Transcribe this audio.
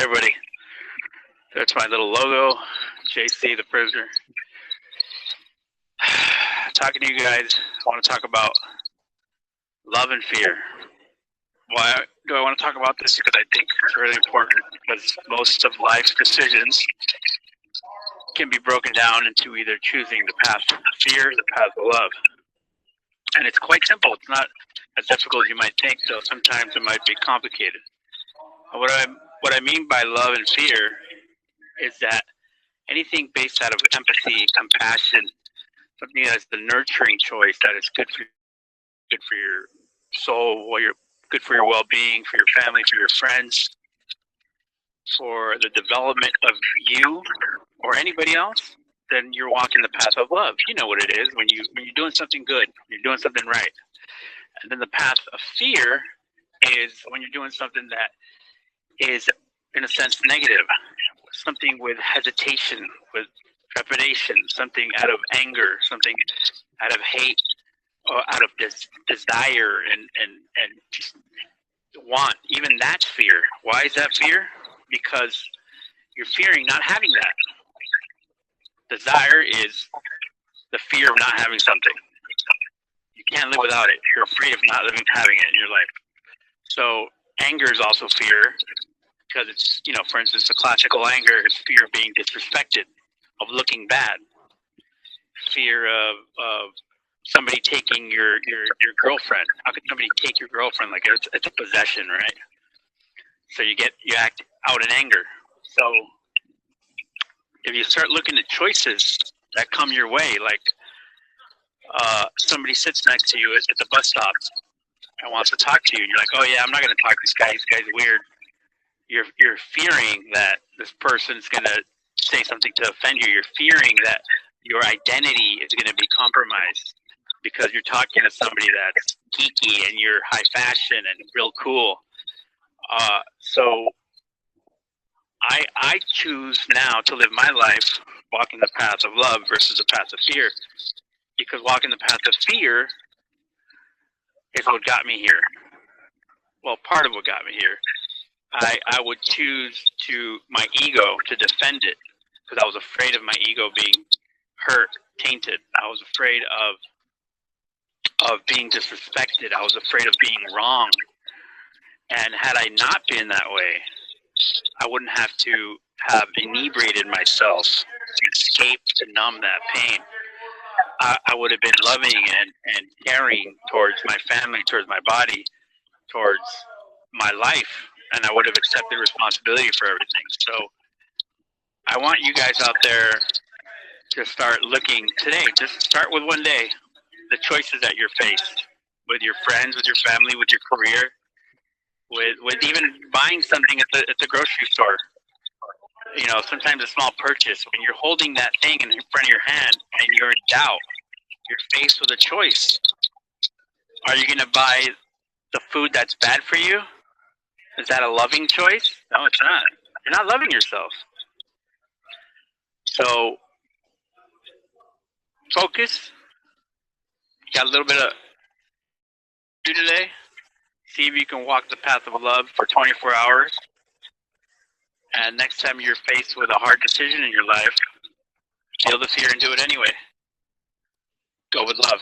everybody. That's my little logo, JC the Prisoner. Talking to you guys, I want to talk about love and fear. Why do I want to talk about this? Because I think it's really important, because most of life's decisions can be broken down into either choosing the path of fear or the path of love. And it's quite simple. It's not as difficult as you might think, though sometimes it might be complicated. What I mean by love and fear is that anything based out of empathy, compassion, something that's the nurturing choice that is good for your soul, good for your well-being, for your family, for your friends, for the development of you or anybody else, then you're walking the path of love. You know what it is when you're doing something good, you're doing something right. And then the path of fear is when you're doing something that is, in a sense, negative, something with hesitation, with trepidation, something out of anger, something out of hate, or out of desire and just want. Even that's fear. Why is that fear? Because you're fearing not having that. Desire is the fear of not having something. You can't live without it. You're afraid of not having it in your life. So anger is also fear, because it's, for instance, the classical anger is fear of being disrespected, of looking bad, fear of somebody taking your girlfriend. How could somebody take your girlfriend? Like it's a possession, right? So you act out in anger. So if you start looking at choices that come your way, like somebody sits next to you at the bus stop and wants to talk to you, and you're like, oh yeah, I'm not going to talk to this guy. This guy's weird. You're fearing that this person's going to say something to offend you. You're fearing that your identity is going to be compromised because you're talking to somebody that's geeky and you're high fashion and real cool. So I choose now to live my life walking the path of love versus the path of fear, because walking the path of fear is what got me here. Well, part of what got me here. I would choose my ego to defend it, because I was afraid of my ego being hurt, tainted. I was afraid of being disrespected. I was afraid of being wrong. And had I not been that way, I wouldn't have to have inebriated myself to escape, to numb that pain. I would have been loving and caring towards my family, towards my body, towards my life, and I would have accepted responsibility for everything. So I want you guys out there to start looking today. Just start with one day. The choices that you're faced with your friends, with your family, with your career, with even buying something at the grocery store. Sometimes a small purchase, when you're holding that thing in front of your hand and you're in doubt, you're faced with a choice. Are you going to buy the food that's bad for you? Is that a loving choice? No, it's not. You're not loving yourself. So focus. You got a little bit of do today. See if you can walk the path of love for 24 hours. And next time you're faced with a hard decision in your life, feel the fear and do it anyway. Go with love.